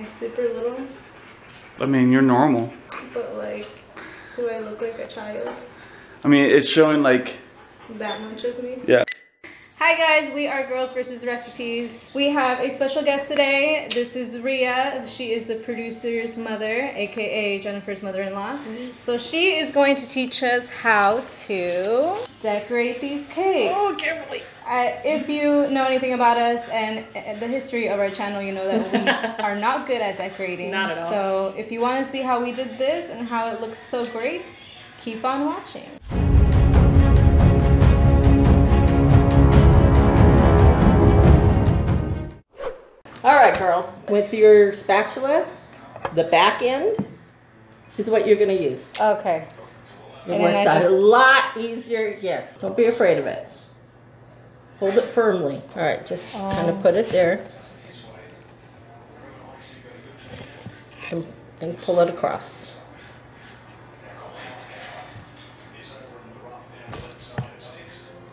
Like super little. I mean, you're normal. But like, do I look like a child? I mean, it's showing like... That much of me? Yeah. Hi guys, we are Girls vs. Recipes. We have a special guest today. This is Ria. She is the producer's mother, aka Jennifer's mother-in-law. So she is going to teach us how to decorate these cakes. Oh, carefully. If you know anything about us and the history of our channel, you know that we are not good at decorating. Not at all. So if you want to see how we did this and how it looks so great, keep on watching. All right, girls. With your spatula, the back end is what you're going to use. Okay. It works out a lot easier. Yes. Don't be afraid of it. Hold it firmly. All right, just kind of put it there. And pull it across.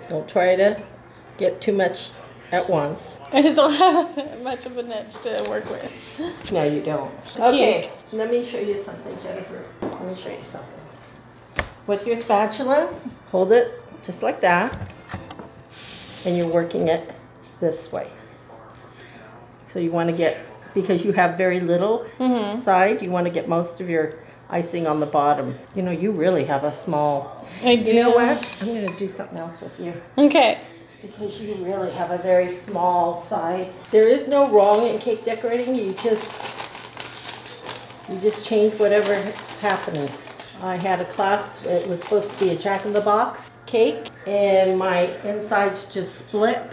Don't try to get too much at once. I just don't have much of an edge to work with. No, you don't. Okay, let me show you something, Jennifer. Let me show you something. With your spatula, hold it just like that, and you're working it this way. So you want to get, because you have very little side, you want to get most of your icing on the bottom. You know, you really have a small... I do. You know what? I'm going to do something else with you. Okay. Because you really have a very small side. There is no wrong in cake decorating. You just change whatever is happening. I had a class, it was supposed to be a Jack-in-the-Box cake, and my insides just split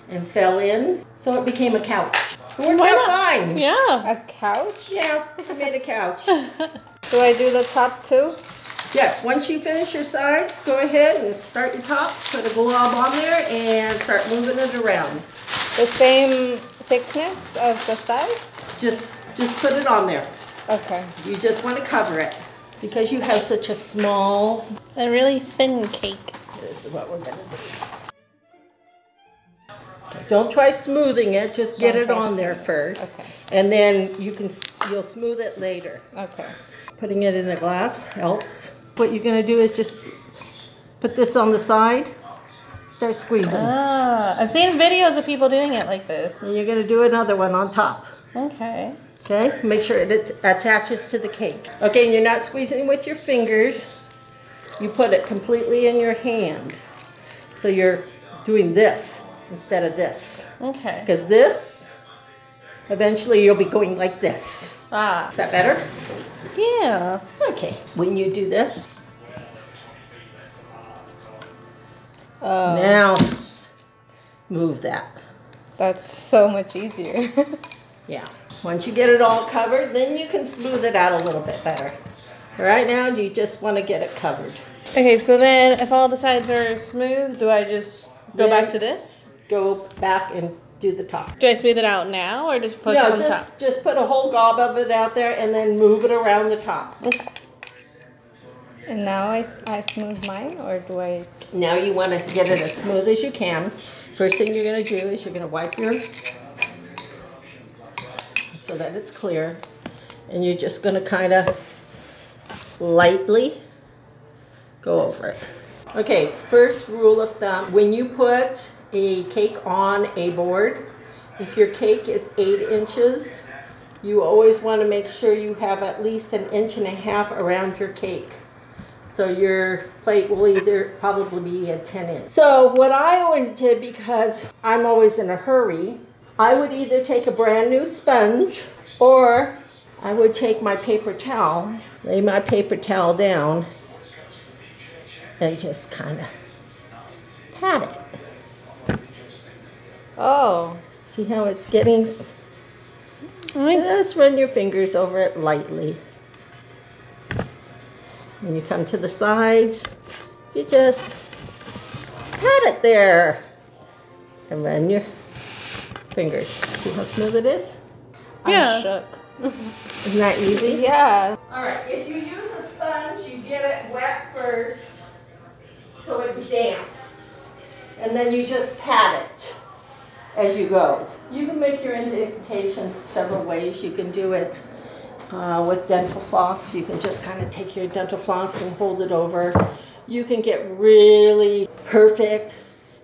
and fell in, so it became a couch. It worked out fine. Yeah. A couch? Yeah, I made a couch. Do I do the top too? Yes, once you finish your sides, go ahead and start your top, put a glob on there, and start moving it around. The same thickness of the sides? Just put it on there. Okay. You just want to cover it. Because you have such a small... A really thin cake. This is what we're going to do. Okay, don't try smoothing it, just get it on there first. Okay. And then you'll smooth it later. Okay. Putting it in a glass helps. What you're going to do is just put this on the side, start squeezing. Ah, I've seen videos of people doing it like this. And you're going to do another one on top. Okay. Okay, make sure it attaches to the cake. Okay, and you're not squeezing with your fingers. You put it completely in your hand. So you're doing this instead of this. Okay. Because this, eventually you'll be going like this. Ah. Is that better? Yeah. Okay, when you do this, Oh, now move that. that's so much easier. Yeah. Once you get it all covered, then you can smooth it out a little bit better. Right now, you just want to get it covered. Okay, so then if all the sides are smooth, do I just go back to this? Go back and do the top. Do I smooth it out now or just focus on the top? Just put a whole gob of it out there and then move it around the top. Okay. And now I smooth mine, or do I? Now you want to get it as smooth as you can. First thing you're going to do is you're going to wipe your, so that it's clear. And you're just going to kind of lightly go over it. Okay, first rule of thumb, when you put a cake on a board, if your cake is 8 inches, you always want to make sure you have at least 1.5 inches around your cake. So your plate will either probably be a 10 inch. So what I always did, because I'm always in a hurry, I would either take a brand new sponge, or I would take my paper towel, lay my paper towel down, and just kind of pat it. Oh. See how it's getting? Just run your fingers over it lightly. When you come to the sides, you just pat it there and run your fingers. See how smooth it is? Yeah. I'm shook. Isn't that easy? Yeah. All right, if you use a sponge, you get it wet first so it's damp. And then you just pat it as you go. You can make your indentations several ways. You can do it with dental floss. You can just kind of take your dental floss and hold it over. You can get really perfect.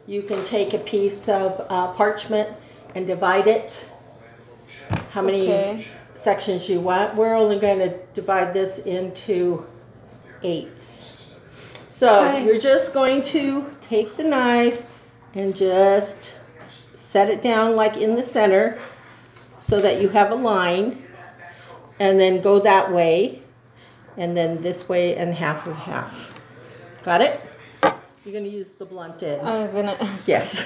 You can take a piece of parchment and divide it. How many sections you want. We're only going to divide this into 8s. So you're just going to take the knife and just set it down like in the center so that you have a line, and then go that way and then this way and half of half. Got it? You're going to use the blunt end. I was gonna ask. Yes.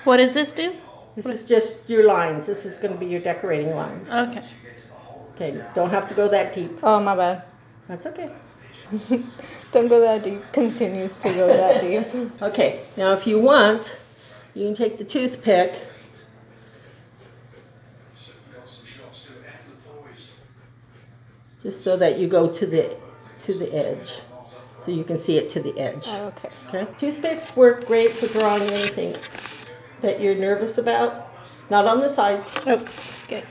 What does this do? This is just your lines. This is going to be your decorating lines. Okay. Okay, don't have to go that deep. Oh, my bad. That's okay. Don't go that deep. Continues to go that deep. Okay, now if you want, you can take the toothpick just so that you go to the edge, so you can see it to the edge. Oh, okay. Okay. Toothpicks work great for drawing anything that you're nervous about. Not on the sides, Oh, just kidding.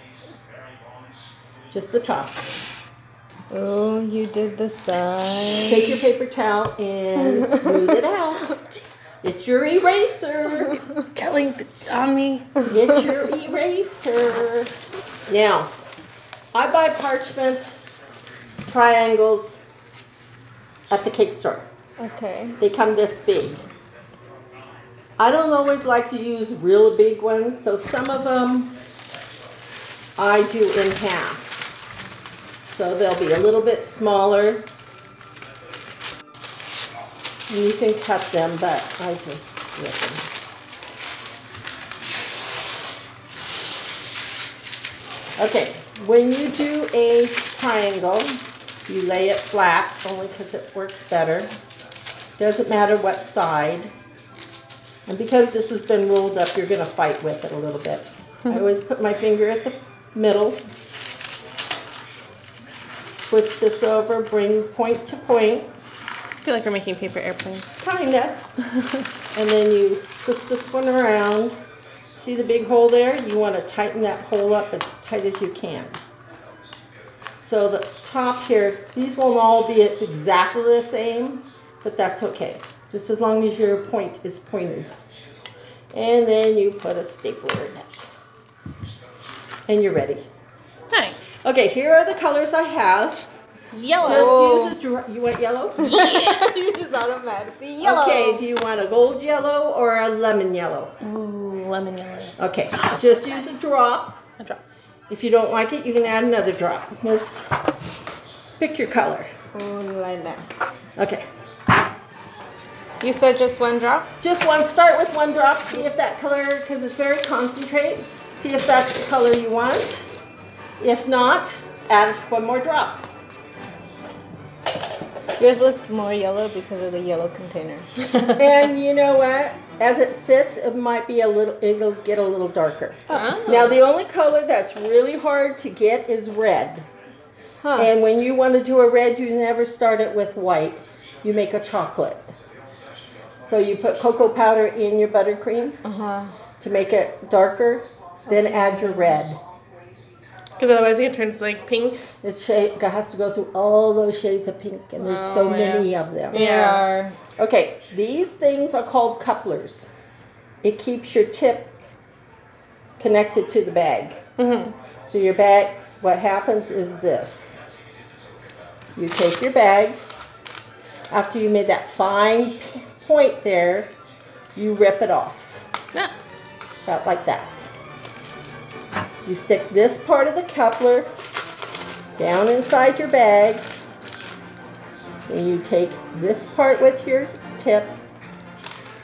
just the top. Oh, you did the side. Take your paper towel and smooth it out. It's your eraser. Telling on me. Get your eraser. Now, I buy parchment triangles at the cake store. Okay. They come this big. I don't always like to use real big ones, so some of them I do in half. So they'll be a little bit smaller. And you can cut them, but I just rip them. Okay, when you do a triangle, you lay it flat, only because it works better. Doesn't matter what side. And because this has been rolled up, you're going to fight with it a little bit. I always put my finger at the middle. Twist this over, bring point to point. I feel like we're making paper airplanes. Kinda. And then you twist this one around. See the big hole there? You want to tighten that hole up as tight as you can. So the top here, these won't all be exactly the same, but that's okay. Just as long as your point is pointed. And then you put a stapler in it. And you're ready. Nice. Okay, here are the colors I have. Yellow. Just use you want yellow? You just automatically yellow. Okay, do you want a gold yellow or a lemon yellow? Ooh, lemon yellow. Okay, Oh, just so use a drop. A drop. If you don't like it, you can add another drop. Just pick your color. Oh, like that. Okay, You said just one drop? just one. Start with one drop. See if that color, because it's very concentrate. See if that's the color you want. If not, add one more drop. Yours looks more yellow because of the yellow container. And you know what? As it sits, it might be it'll get a little darker. Oh. Now the only color that's really hard to get is red. Huh. And when you want to do a red, you never start it with white. You make a chocolate. So you put cocoa powder in your buttercream to make it darker, then add your red. Because otherwise it turns like pink. This shade has to go through all those shades of pink, and there's so many of them. They are. Okay, these things are called couplers. It keeps your tip connected to the bag. So your bag, what happens is this. You take your bag, after you made that fine point there, you rip it off. Yeah. About like that. You stick this part of the coupler down inside your bag, and you take this part with your tip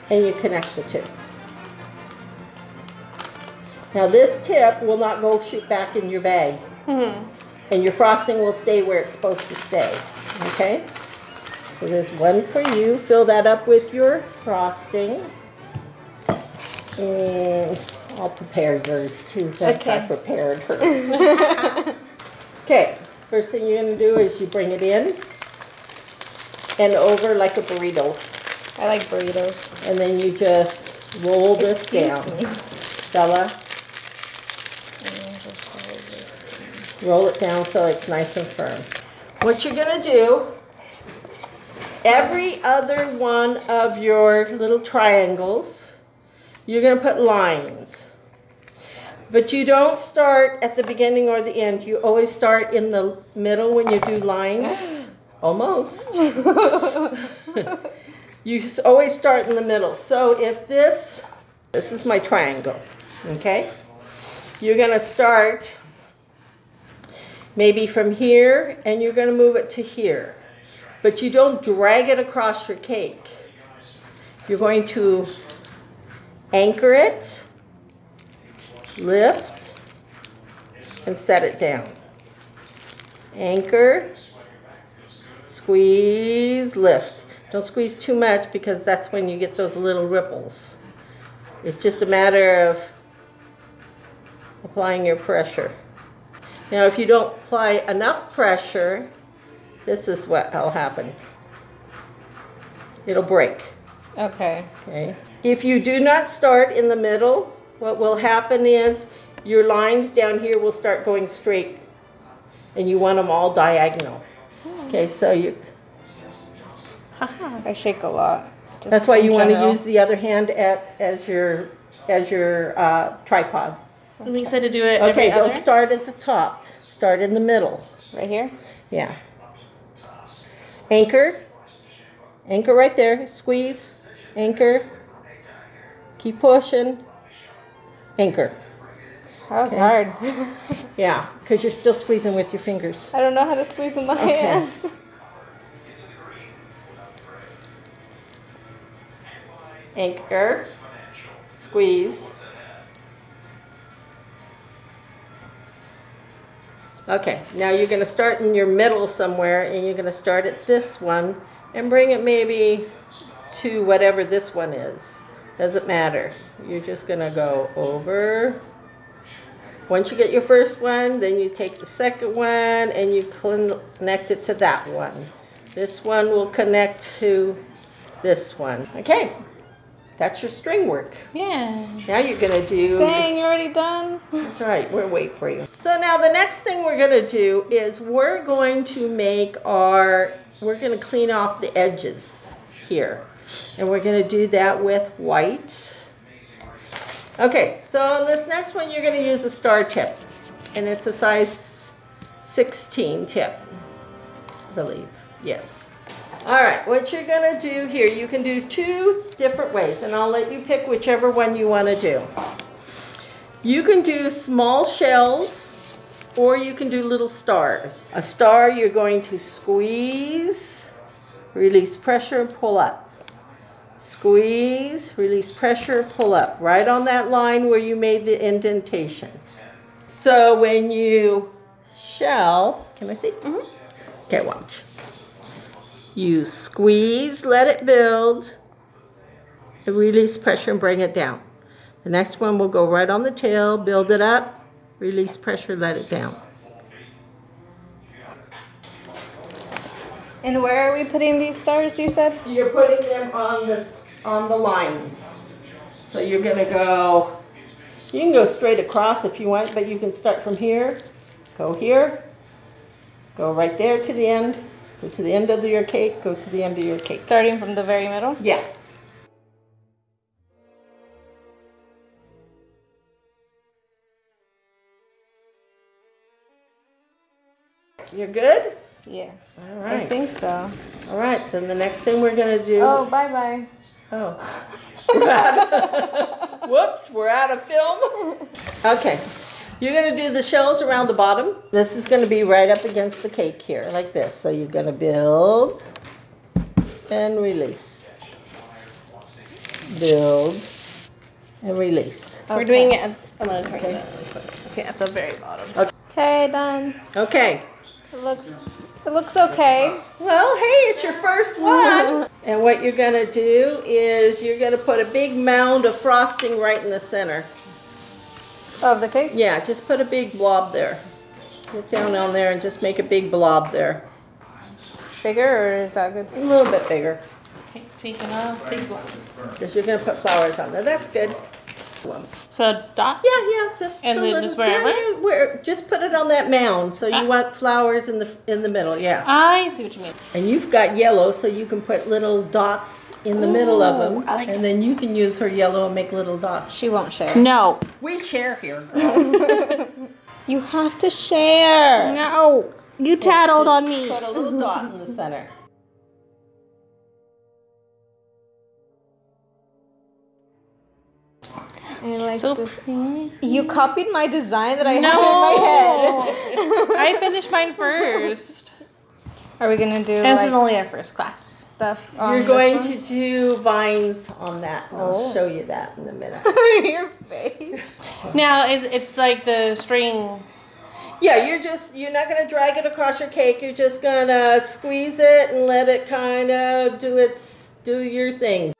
and you connect the two. Now this tip will not go shoot back in your bag, and your frosting will stay where it's supposed to stay. Okay? So there's one for you. Fill that up with your frosting. And I'll prepare yours too, since Okay. I prepared hers. Okay, first thing you're going to do is you bring it in and over like a burrito. I like burritos. And then you just roll this Excuse down. me. Bella, Roll it down so it's nice and firm. What you're gonna do, every other one of your little triangles, you're gonna put lines. But you don't start at the beginning or the end. You always start in the middle when you do lines. Almost. You always start in the middle. So if this is my triangle, okay? You're gonna start maybe from here and you're gonna move it to here. But you don't drag it across your cake. You're going to anchor it, lift, and set it down. Anchor, squeeze, lift. Don't squeeze too much because that's when you get those little ripples. It's just a matter of applying your pressure. Now if you don't apply enough pressure, this is what will happen. It'll break. Okay. Okay. If you do not start in the middle, what will happen is your lines down here will start going straight and you want them all diagonal. Okay, so you... I shake a lot. That's why you want to use the other hand as your tripod. And we said to do it Okay, every don't other? start at the top. Start in the middle. Right here? Yeah. Anchor. Anchor right there. Squeeze. Anchor. Keep pushing. Anchor. That was Okay. hard. Yeah, because you're still squeezing with your fingers. I don't know how to squeeze in my hand. Anchor. Squeeze. Okay, now you're going to start in your middle somewhere and you're going to start at this one and bring it maybe to whatever this one is. Doesn't matter. You're just going to go over. Once you get your first one, then you take the second one and you connect it to that one. This one will connect to this one. Okay, that's your string work. Yeah. Now you're going to do... Dang, you're already done? That's all right, we'll wait for you. So now the next thing we're gonna do is we're going to clean off the edges here. And we're gonna do that with white. Okay, so on this next one you're gonna use a star tip. And it's a size 16 tip, I believe, yes. All right, what you're gonna do here, you can do two different ways and I'll let you pick whichever one you wanna do. You can do small shells or you can do little stars. A star you're going to squeeze, release pressure, pull up. Squeeze, release pressure, pull up. Right on that line where you made the indentation. So when you shell, can I see? Mm-hmm. Okay, watch. You squeeze, let it build, release pressure and bring it down. The next one will go right on the tail, build it up, release pressure, let it down. And where are we putting these stars, you said? You're putting them on the lines. So you're gonna go, you can go straight across if you want, but you can start from here, go right there to the end, go to the end of your cake, go to the end of your cake. Starting from the very middle? Yeah. You're good? Yes. All right. I think so. All right, then the next thing we're gonna do. Oh, bye-bye. Oh. We're out. Whoops, we're out of film. Okay, you're gonna do the shells around the bottom. This is gonna be right up against the cake here, like this. So you're gonna build and release. Build and release. Okay. We're doing it at, I'm gonna turn Okay. it down. Okay, at the very bottom. Okay, done. Okay. It looks okay. Well, hey, it's your first one. And what you're gonna do is you're gonna put a big mound of frosting right in the center. Of the cake? Yeah, just put a big blob there. Get down on there and just make a big blob there. Bigger or is that good? A little bit bigger, Okay, taking a big one. because you're gonna put flowers on there. That's good. So dot. Yeah, just And a then little, just wherever? just put it on that mound. So you want flowers in the middle, yes. I see what you mean. And you've got yellow, so you can put little dots in the middle of them. I like and then you can use her yellow and make little dots. She won't share. No. We share here, girls. You have to share. No. You tattled on me. Put a little dot in the center. I like So this. pretty. You copied my design that I No. had in my head. I finished mine first. Are we gonna do And this like is only our first class. stuff on You're this going one? to do vines on that. And I'll Oh. show you that in a minute. Your face. Now it's like the string. Yeah, you're not gonna drag it across your cake. You're just gonna squeeze it and let it kind of do your thing.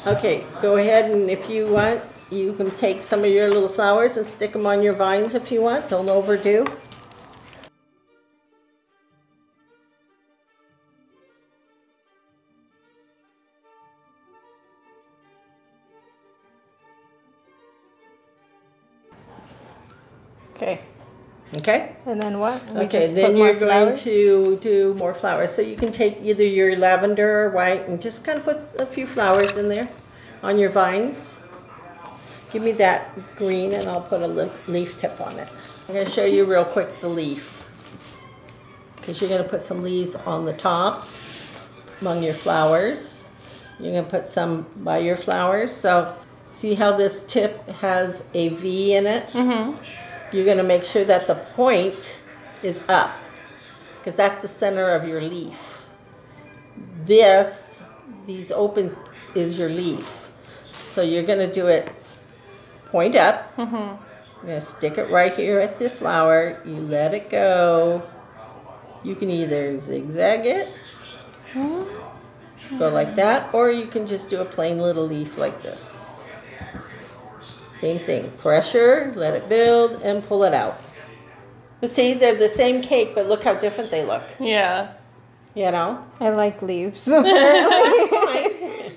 Okay, go ahead, and if you want, you can take some of your little flowers and stick them on your vines if you want. Don't overdo. Okay. Okay? And then what? We Okay, just then put more you're going flowers? to do more flowers. So you can take either your lavender or white and just kind of put a few flowers in there on your vines. Give me that green and I'll put a leaf tip on it. I'm going to show you real quick the leaf. Because you're going to put some leaves on the top among your flowers. You're going to put some by your flowers. So see how this tip has a V in it? Mm-hmm. You're going to make sure that the point is up because that's the center of your leaf. These open is your leaf. So you're going to do it point up. Mm-hmm. You're going to stick it right here at the flower. You let it go. You can either zigzag it, go like that, or you can just do a plain little leaf like this. Same thing. Pressure, let it build, and pull it out. You see, they're the same cake, but look how different they look. Yeah. You know? I like leaves. That's fine.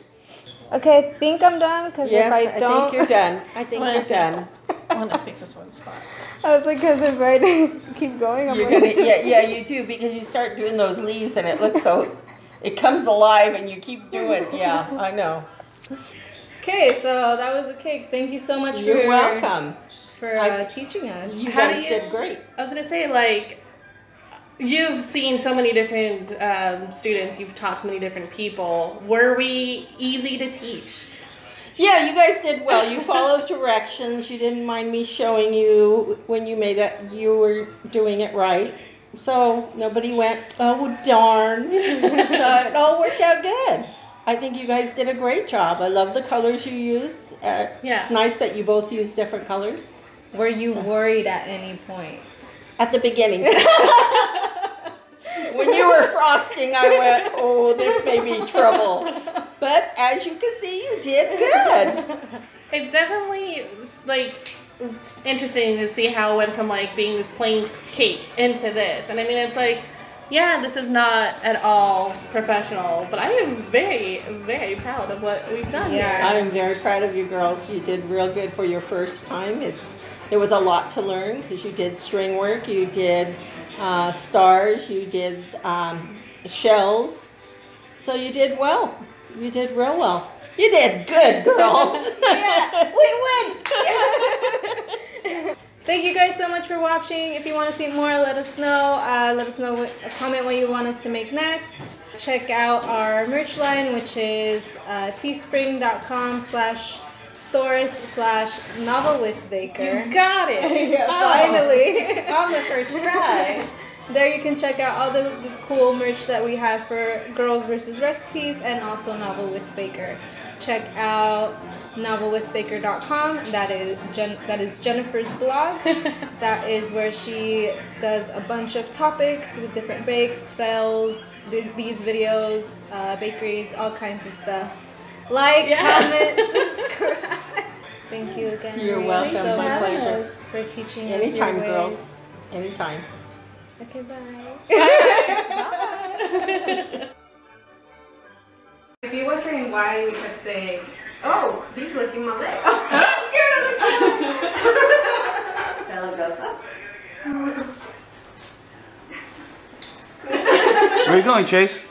Okay, I think I'm done because Yes, if I don't, think you're done. I think Well, you're done. I want to fix this one spot. I was like, because if I just keep going, I'm You're gonna gonna, just. yeah, you do because you start doing those leaves and it looks so, it comes alive and you keep doing. Yeah, I know. Okay, so that was the cakes. Thank you so much You're welcome. for I- teaching us. You How do guys you- did great. I was gonna say, like, you've seen so many different students. You've taught so many different people. Were we easy to teach? Yeah, you guys did well. You followed directions. You didn't mind me showing you when you made it. You were doing it right. So nobody went, oh darn. So it all worked out good. I think you guys did a great job. I love the colors you used. Yeah. It's nice that you both used different colors. Were you worried at any point? At the beginning. When you were frosting, I went, oh, this may be trouble. But as you can see, you did good. It's definitely like interesting to see how it went from like being this plain cake into this. And I mean, it's like, yeah, this is not at all professional, but I am very, very proud of what we've done Yeah. I am very proud of you girls. You did real good for your first time. It was a lot to learn because you did string work, you did stars, you did shells. So you did well. You did real well. You did good, girls. Yeah, we win! Thank you guys so much for watching. If you want to see more, let us know. Comment what you want us to make next. Check out our merch line, which is teespring.com/stores/novelistbaker. You got it. Yeah, finally. On the first try. There you can check out all the cool merch that we have for Girls vs. Recipes and also Novel Whisk Baker. Check out novelwhiskbaker.com. That is Jennifer's blog. That is where she does a bunch of topics with different bakes, fails, these videos, bakeries, all kinds of stuff. Like, comment, subscribe. Thank you again. You're Maria, welcome. so My much pleasure. for teaching us Anytime, your ways. girls. Anytime. Okay, bye. Bye. If you're wondering why we kept saying, oh, he's licking my leg. Oh, I'm scared of the car. Belly goes up. Where are you going, Chase?